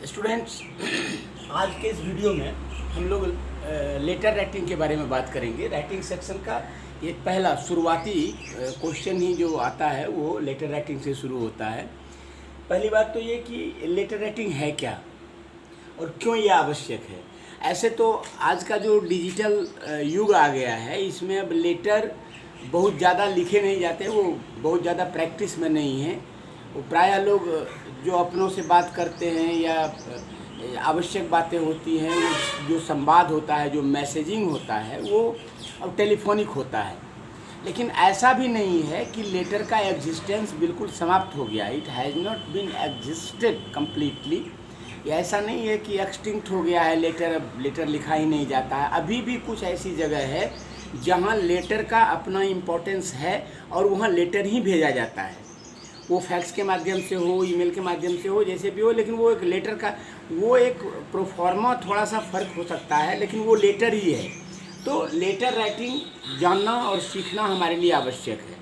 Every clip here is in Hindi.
स्टूडेंट्स, आज के इस वीडियो में हम लोग लेटर राइटिंग के बारे में बात करेंगे। राइटिंग सेक्शन का एक पहला शुरुआती क्वेश्चन ही जो आता है वो लेटर राइटिंग से शुरू होता है। पहली बात तो ये कि लेटर राइटिंग है क्या और क्यों ये आवश्यक है। ऐसे तो आज का जो डिजिटल युग आ गया है, इसमें अब लेटर बहुत ज़्यादा लिखे नहीं जाते, वो बहुत ज़्यादा प्रैक्टिस में नहीं है। वो प्रायः लोग जो अपनों से बात करते हैं या आवश्यक बातें होती हैं, वो जो संवाद होता है, जो मैसेजिंग होता है, वो अब टेलीफोनिक होता है। लेकिन ऐसा भी नहीं है कि लेटर का एग्जिस्टेंस बिल्कुल समाप्त हो गया। It has not been existed completely. ऐसा नहीं है कि एक्सटिंक्ट हो गया है लेटर, अब लेटर लिखा ही नहीं जाता है। अभी भी कुछ ऐसी जगह है जहाँ लेटर का अपना इम्पोर्टेंस है और वहाँ लेटर ही भेजा जाता है। वो फैक्स के माध्यम से हो, ईमेल के माध्यम से हो, जैसे भी हो, लेकिन वो एक लेटर का वो एक प्रोफॉर्मा थोड़ा सा फ़र्क हो सकता है, लेकिन वो लेटर ही है। तो लेटर राइटिंग जानना और सीखना हमारे लिए आवश्यक है।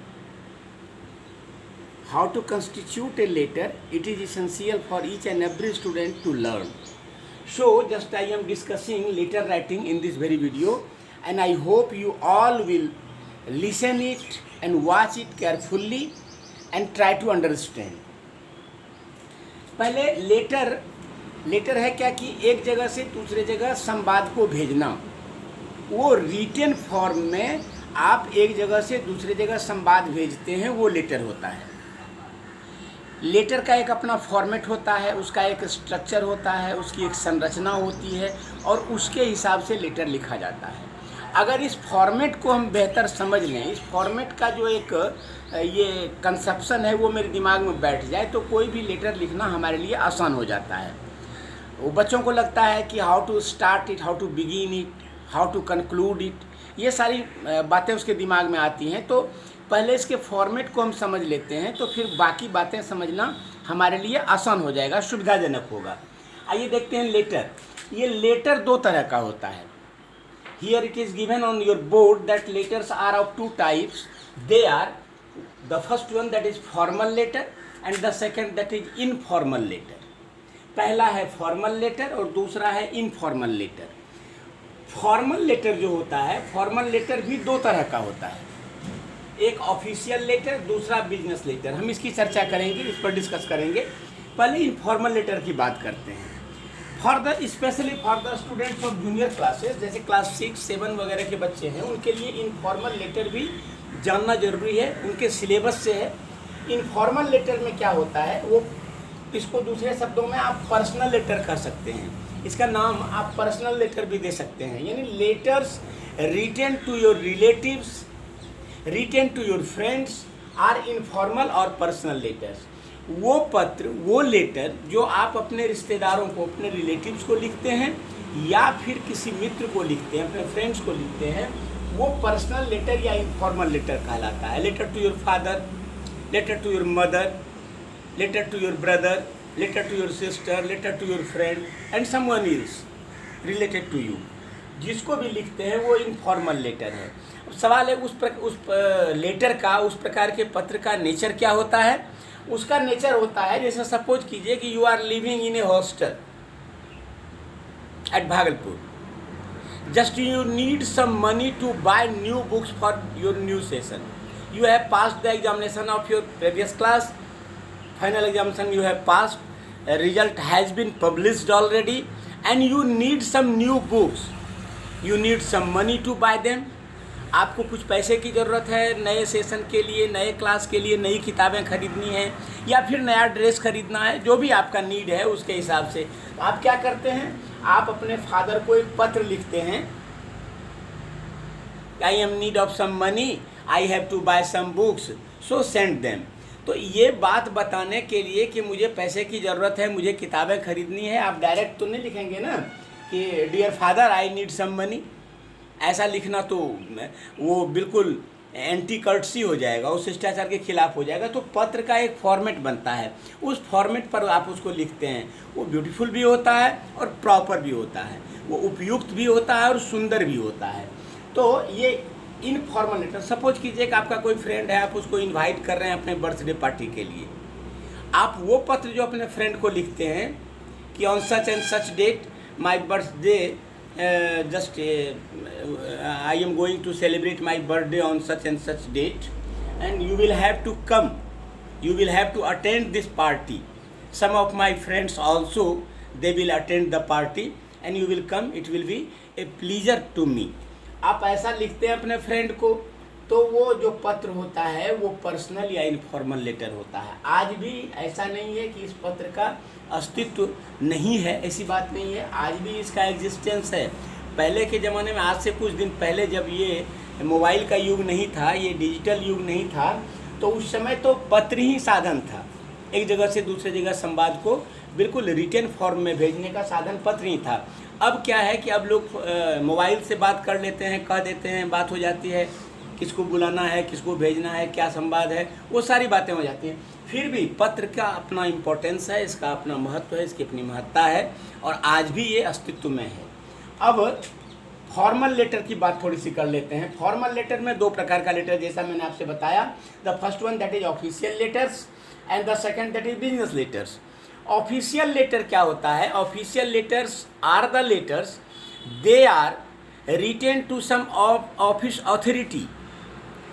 How to constitute a letter, it is essential for each and every student to learn. So just I am discussing letter writing in this very video and I hope you all will listen it and watch it carefully and try to understand. पहले लेटर है क्या कि एक जगह से दूसरे जगह संवाद को भेजना। वो रिटन फॉर्म में आप एक जगह से दूसरे जगह संवाद भेजते हैं, वो लेटर होता है। लेटर का एक अपना फॉर्मेट होता है, उसका एक स्ट्रक्चर होता है, उसकी एक संरचना होती है और उसके हिसाब से लेटर लिखा जाता है। अगर इस फॉर्मेट को हम बेहतर समझ लें, इस फॉर्मेट का जो एक ये कंसेप्शन है वो मेरे दिमाग में बैठ जाए, तो कोई भी लेटर लिखना हमारे लिए आसान हो जाता है। वो बच्चों को लगता है कि how to start it, how to begin it, how to conclude it, ये सारी बातें उसके दिमाग में आती हैं। तो पहले इसके फॉर्मेट को हम समझ लेते हैं, तो फिर बाकी बातें समझना हमारे लिए आसान हो जाएगा, सुविधाजनक होगा। आइए देखते हैं लेटर। ये लेटर दो तरह का होता है। Here it is given on your board that letters are of two types. They are the first one that is formal letter and the second that is informal letter. पहला है formal letter और दूसरा है informal letter. Formal letter जो होता है, formal letter भी दो तरह का होता है। एक ऑफिशियल लेटर, दूसरा बिजनेस लेटर। हम इसकी चर्चा करेंगे, इस पर डिस्कस करेंगे। पहले इनफॉर्मल लेटर की बात करते हैं। Specially for the students of junior classes, जैसे क्लास 6, 7 वगैरह के बच्चे हैं, उनके लिए इनफॉर्मल लेटर भी जानना जरूरी है, उनके सिलेबस से है। इनफॉर्मल लेटर में क्या होता है, वो इसको दूसरे शब्दों में आप पर्सनल लेटर कह सकते हैं। इसका नाम आप पर्सनल लेटर भी दे सकते हैं, यानी letters written to your relatives, written to your friends are informal और पर्सनल लेटर्स। वो पत्र, वो लेटर जो आप अपने रिश्तेदारों को, अपने रिलेटिव्स को लिखते हैं या फिर किसी मित्र को लिखते हैं, अपने फ्रेंड्स को लिखते हैं, वो पर्सनल लेटर या इनफॉर्मल लेटर कहलाता है। Letter to your father, letter to your mother, letter to your brother, letter to your sister, letter to your friend and someone else related to you, जिसको भी लिखते हैं वो इनफॉर्मल लेटर है। अब सवाल है उस लेटर का, उस प्रकार के पत्र का नेचर क्या होता है। उसका नेचर होता है, जैसे सपोज कीजिए कि you are living in a hostel at Bhagalpur, just you need some money to buy new books for your new session, you have passed the examination of your previous class, final examination you have passed, a result has been published already and you need some new books, you need some money to buy them. आपको कुछ पैसे की ज़रूरत है नए सेशन के लिए, नए क्लास के लिए, नई किताबें खरीदनी है या फिर नया ड्रेस खरीदना है, जो भी आपका नीड है उसके हिसाब से आप क्या करते हैं, आप अपने फादर को एक पत्र लिखते हैं, I am need of some money, I have to buy some books, so send them. तो ये बात बताने के लिए कि मुझे पैसे की ज़रूरत है, मुझे किताबें खरीदनी है, आप डायरेक्ट तो नहीं लिखेंगे ना कि dear father I need some money. ऐसा लिखना तो वो बिल्कुल एंटी कर्टसी हो जाएगा, उस शिष्टाचार के खिलाफ हो जाएगा। तो पत्र का एक फॉर्मेट बनता है, उस फॉर्मेट पर आप उसको लिखते हैं। वो ब्यूटीफुल भी होता है और प्रॉपर भी होता है, वो उपयुक्त भी होता है और सुंदर भी होता है। तो ये इनफॉर्मल लेटर, सपोज कीजिए कि आपका कोई फ्रेंड है, आप उसको इनवाइट कर रहे हैं अपने बर्थडे पार्टी के लिए। आप वो पत्र जो अपने फ्रेंड को लिखते हैं कि on such and such date my birthday just I am going to celebrate my birthday on such and such date, and you will have to come, you will have to attend this party. Some of my friends also, they will attend the party and you will come. It will be a pleasure to me. आप ऐसा लिखते हैं अपने फ्रेंड को, तो वो जो पत्र होता है वो पर्सनल या इनफॉर्मल लेटर होता है। आज भी ऐसा नहीं है कि इस पत्र का अस्तित्व नहीं है, ऐसी बात नहीं है, आज भी इसका एग्जिस्टेंस है। पहले के ज़माने में, आज से कुछ दिन पहले, जब ये मोबाइल का युग नहीं था, ये डिजिटल युग नहीं था, तो उस समय तो पत्र ही साधन था। एक जगह से दूसरे जगह संवाद को बिल्कुल रिटन फॉर्म में भेजने का साधन पत्र ही था। अब क्या है कि अब लोग मोबाइल से बात कर लेते हैं, कह देते हैं, बात हो जाती है, किसको बुलाना है, किसको भेजना है, क्या संवाद है, वो सारी बातें हो जाती हैं। फिर भी पत्र का अपना इम्पोर्टेंस है, इसका अपना महत्व है, इसकी अपनी महत्ता है, और आज भी ये अस्तित्व में है। अब फॉर्मल लेटर की बात थोड़ी सी कर लेते हैं। फॉर्मल लेटर में दो प्रकार का लेटर, जैसा मैंने आपसे बताया। The first one that is official letters and the second that is business letters. Official letter क्या होता है? Official letters are the letters, they are written to some office authority.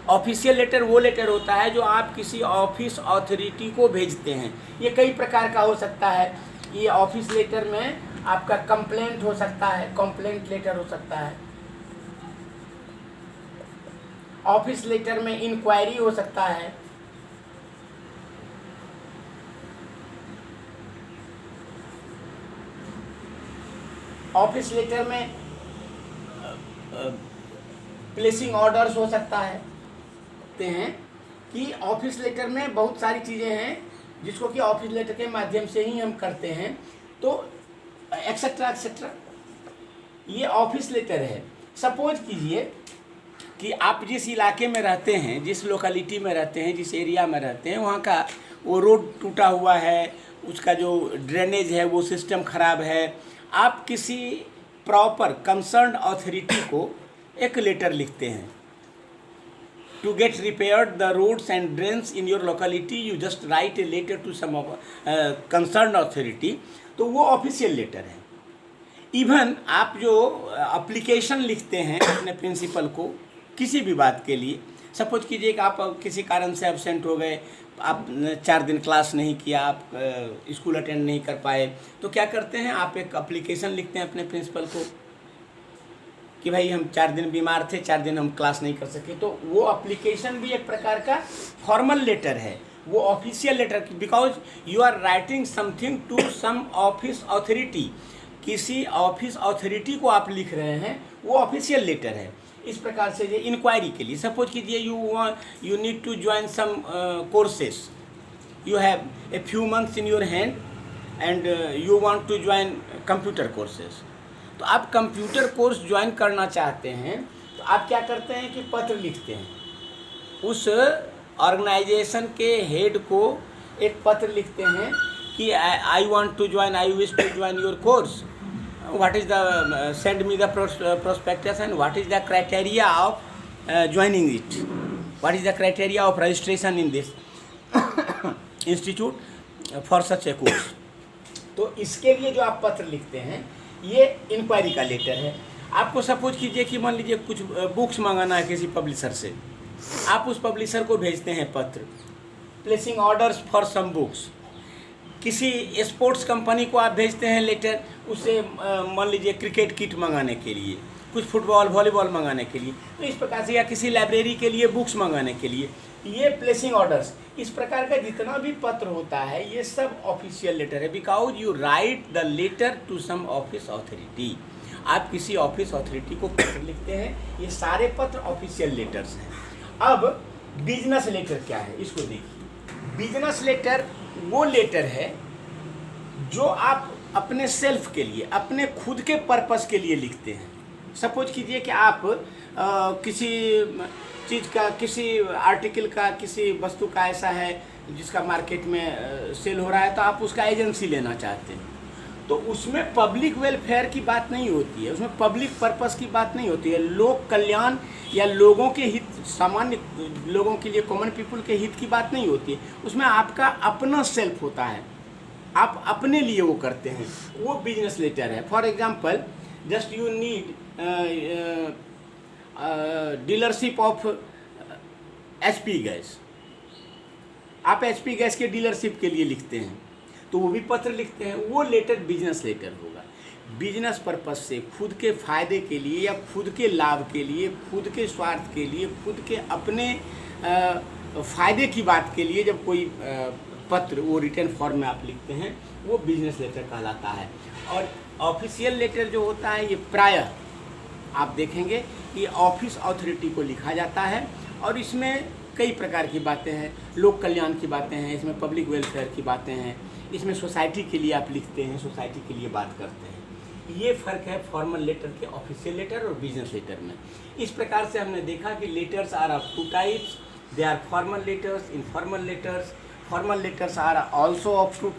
Official letter वो लेटर होता है जो आप किसी ऑफिस अथॉरिटी को भेजते हैं। ये कई प्रकार का हो सकता है। ये ऑफिस लेटर में आपका कंप्लेंट हो सकता है, कंप्लेंट लेटर हो सकता है। ऑफिस लेटर में इंक्वायरी हो सकता है। ऑफिस लेटर में प्लेसिंग ऑर्डर्स हो सकता है। कहते हैं कि ऑफिस लेटर में बहुत सारी चीज़ें हैं जिसको कि ऑफिस लेटर के माध्यम से ही हम करते हैं, तो एक्सेट्रा एक्सेट्रा, ये ऑफिस लेटर है। सपोज कीजिए कि आप जिस इलाके में रहते हैं, जिस लोकेलिटी में रहते हैं, जिस एरिया में रहते हैं, वहाँ का वो रोड टूटा हुआ है, उसका जो ड्रेनेज है वो सिस्टम ख़राब है। आप किसी प्रॉपर कंसर्न्ड अथॉरिटी को एक लेटर लिखते हैं, to get repaired the roads and drains in your locality, you just write a letter to some concerned authority, तो वो ऑफिशियल लेटर है। इवन आप जो एप्लीकेशन लिखते हैं अपने प्रिंसिपल को किसी भी बात के लिए, सपोज कीजिए कि आप किसी कारण से एब्सेंट हो गए, आप 4 दिन क्लास नहीं किया, आप स्कूल अटेंड नहीं कर पाए, तो क्या करते हैं, आप एक एप्लीकेशन लिखते हैं अपने प्रिंसिपल को कि भाई हम 4 दिन बीमार थे, 4 दिन हम क्लास नहीं कर सके। तो वो एप्लीकेशन भी एक प्रकार का फॉर्मल लेटर है, वो official letter, because you are writing something to some office authority. किसी ऑफिस अथॉरिटी को आप लिख रहे हैं, वो ऑफिशियल लेटर है। इस प्रकार से ये इंक्वायरी के लिए, सपोज कीजिए you need to join some courses, you have a few months in your hand and you want to join computer courses. तो आप कंप्यूटर कोर्स ज्वाइन करना चाहते हैं, तो आप क्या करते हैं कि पत्र लिखते हैं, उस ऑर्गेनाइजेशन के हेड को एक पत्र लिखते हैं कि I want to join, I wish to join your course, what is the send me the prospectus and what is the criteria of joining it, what is the criteria of registration in this institute for such a course। तो इसके लिए जो आप पत्र लिखते हैं, ये इंक्वायरी का लेटर है। आपको सपोज कीजिए कि मान लीजिए कुछ बुक्स मंगाना है किसी पब्लिशर से, आप उस पब्लिशर को भेजते हैं पत्र, placing orders for some books. किसी स्पोर्ट्स कंपनी को आप भेजते हैं लेटर, उससे मान लीजिए क्रिकेट किट मंगाने के लिए, कुछ फुटबॉल वॉलीबॉल मंगाने के लिए, तो इस प्रकार से, या किसी लाइब्रेरी के लिए बुक्स मंगाने के लिए, ये प्लेसिंग ऑर्डर्स। इस प्रकार का जितना भी पत्र होता है ये सब ऑफिशियल लेटर है, because you write the letter to some office authority. आप किसी ऑफिस अथॉरिटी को पत्र लिखते हैं, ये सारे पत्र ऑफिशियल लेटर्स हैं। अब बिजनेस लेटर क्या है, इसको देखिए। बिजनेस लेटर वो लेटर है जो आप अपने सेल्फ के लिए, अपने खुद के पर्पस के लिए लिखते हैं। सपोज कीजिए कि आप किसी चीज़ का, किसी आर्टिकल का, किसी वस्तु का ऐसा है जिसका मार्केट में सेल हो रहा है, तो आप उसका एजेंसी लेना चाहते हैं, तो उसमें पब्लिक वेलफेयर की बात नहीं होती है, उसमें पब्लिक पर्पस की बात नहीं होती है, लोक कल्याण या लोगों के हित, सामान्य लोगों के लिए, कॉमन पीपल के हित की बात नहीं होती है। उसमें आपका अपना सेल्फ होता है, आप अपने लिए वो करते हैं, वो बिजनेस लेटर है। For example just you need dealership of HP gas, आप HP गैस के डीलरशिप के लिए लिखते हैं तो वो भी पत्र लिखते हैं, वो लेटर बिजनेस लेटर होगा। बिजनेस पर्पस से खुद के फायदे के लिए या खुद के लाभ के लिए, खुद के स्वार्थ के लिए, खुद के अपने फायदे की बात के लिए जब कोई पत्र वो रिटर्न फॉर्म में आप लिखते हैं, वो बिजनेस लेटर कहलाता है। और ऑफिशियल लेटर जो होता है ये प्रायः आप देखेंगे कि ऑफिस अथॉरिटी को लिखा जाता है और इसमें कई प्रकार की बातें हैं, लोक कल्याण की बातें हैं, इसमें पब्लिक वेलफेयर की बातें हैं, इसमें सोसाइटी के लिए आप लिखते हैं, सोसाइटी के लिए बात करते हैं। ये फ़र्क है फॉर्मल लेटर के ऑफिशियल लेटर और बिजनेस लेटर में। इस प्रकार से हमने देखा कि letters are of 2 types, they are formal letters, informal letters. Formal letters are also of 2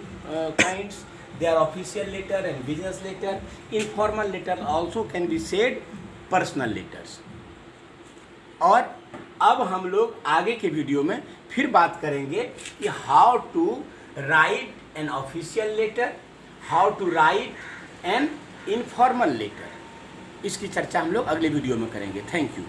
kinds, they are official letter and business letter. Informal letter also can be said personal letters. और अब हम लोग आगे के वीडियो में फिर बात करेंगे कि how to write an official letter, how to write an informal letter. इसकी चर्चा हम लोग अगले वीडियो में करेंगे। Thank you.